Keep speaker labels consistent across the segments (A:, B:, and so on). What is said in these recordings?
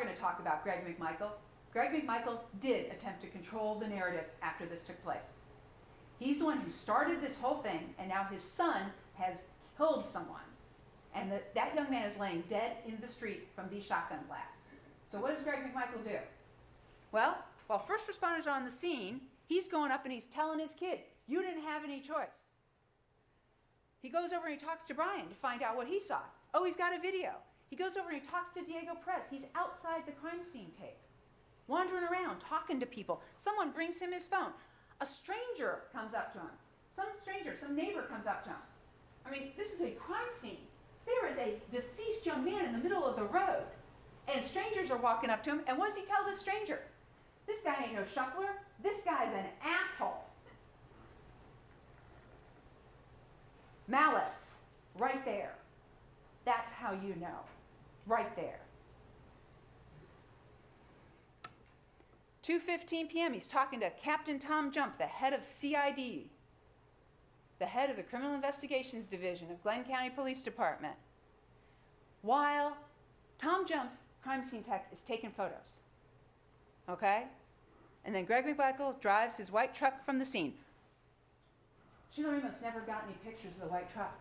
A: going to talk about Greg McMichael. Greg McMichael did attempt to control the narrative after this took place. He's the one who started this whole thing, and now his son has killed someone. And that young man is laying dead in the street from these shotgun blasts. So what does Greg McMichael do? Well, while first responders are on the scene, he's going up and he's telling his kid, you didn't have any choice. He goes over and he talks to Brian to find out what he saw. Oh, he's got a video. He goes over and he talks to Diego Perez. He's outside the crime scene tape, wandering around, talking to people. Someone brings him his phone. A stranger comes up to him. Some neighbor comes up to him. I mean, this is a crime scene. There is a deceased young man in the middle of the road, and strangers are walking up to him, and what does he tell this stranger? This guy ain't no shuffler. This guy's an asshole. Malice, right there. That's how you know, right there. 2:15 p.m., he's talking to Captain Tom Jump, the head of CID, the head of the Criminal Investigations Division of Glenn County Police Department, while Tom Jump's crime scene tech is taking photos. Okay? And then Greg McMichael drives his white truck from the scene. Sheila Ramos never got any pictures of the white truck.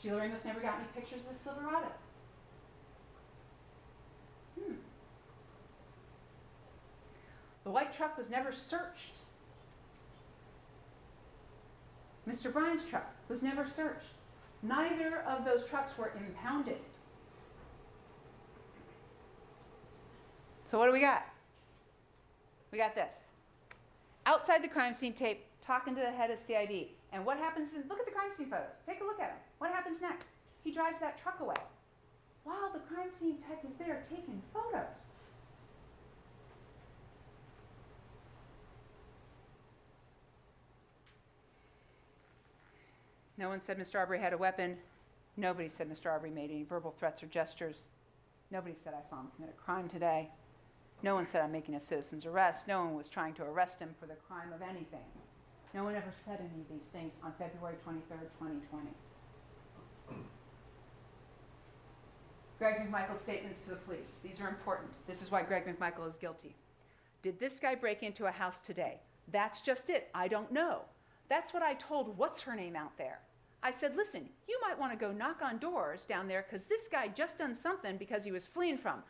A: Sheila Ramos never got any pictures of the Silverado. The white truck was never searched. Mr. Bryan's truck was never searched. Neither of those trucks were impounded. So what do we got? We got this. Outside the crime scene tape, talking to the head of CID. And what happens? Look at the crime scene photos. Take a look at them. What happens next? He drives that truck away while the crime scene tech is there taking photos. No one said Mr. Arbery had a weapon. Nobody said Mr. Arbery made any verbal threats or gestures. Nobody said I saw him commit a crime today. No one said I'm making a citizen's arrest. No one was trying to arrest him for the crime of anything. No one ever said any of these things on February 23rd, 2020. Greg McMichael's statements to the police. These are important. This is why Greg McMichael is guilty. Did this guy break into a house today? That's just it. I don't know. That's what I told what's-her-name out there. I said, listen, you might want to go knock on doors down there because this guy just done something because he was fleeing from.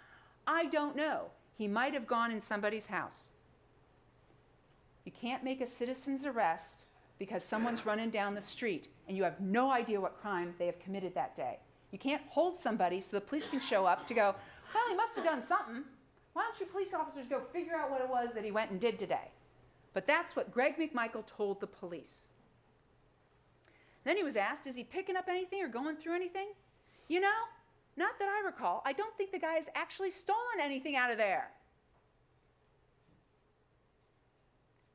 A: I don't know. He might have gone in somebody's house. You can't make a citizen's arrest because someone's running down the street and you have no idea what crime they have committed that day. You can't hold somebody so the police can show up to go, well, he must have done something. Why don't you police officers go figure out what it was that he went and did today? But that's what Greg McMichael told the police. Then he was asked, is he picking up anything or going through anything? You know, not that I recall. I don't think the guy has actually stolen anything out of there.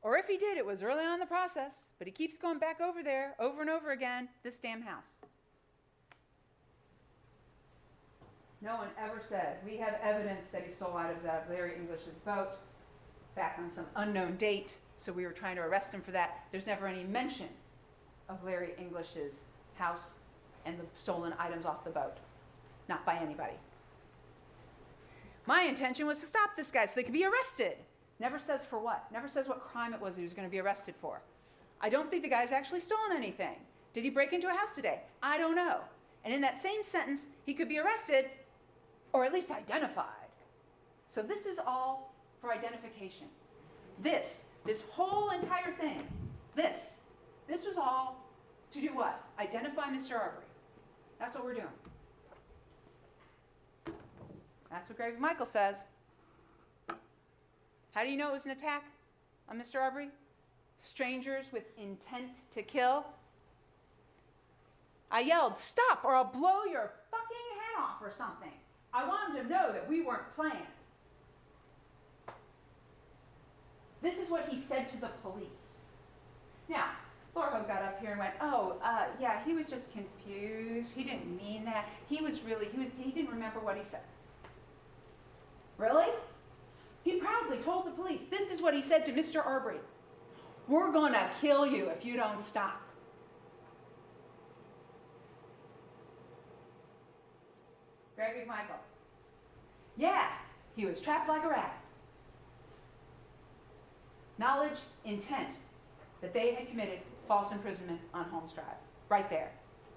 A: Or if he did, it was early on in the process. But he keeps going back over there over and over again, this damn house. No one ever said, we have evidence that he stole items out of Larry English's boat back on some unknown date, so we were trying to arrest him for that. There's never any mention of Larry English's house and the stolen items off the boat. Not by anybody. My intention was to stop this guy so they could be arrested. Never says for what. Never says what crime it was he was going to be arrested for. I don't think the guy's actually stolen anything. Did he break into a house today? I don't know. And in that same sentence, he could be arrested or at least identified. So this is all for identification. This whole entire thing, this was all to do what? Identify Mr. Arbery. That's what we're doing. That's what Greg McMichael says. How do you know it was an attack on Mr. Arbery? Strangers with intent to kill. I yelled, stop or I'll blow your fucking head off or something. I wanted to know that we weren't playing. This is what he said to the police. Now, Laura got up here and went, yeah, he was just confused. He didn't mean that. He didn't remember what he said. Really? He proudly told the police, this is what he said to Mr. Arbery. We're going to kill you if you don't stop. Greg McMichael. Yeah, He was trapped like a rat. Knowledge, intent, that they had committed false imprisonment on Holmes Drive. Right there.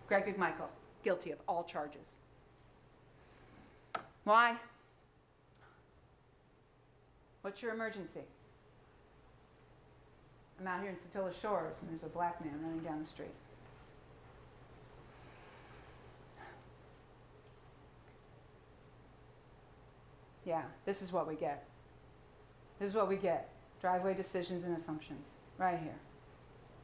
A: Greg McMichael, guilty of all charges. Why? What's your emergency? I'm out here in Satilla Shores and there's a black man running down the street. Yeah, this is what we get. This is what we get. Driveway decisions and assumptions. Right here.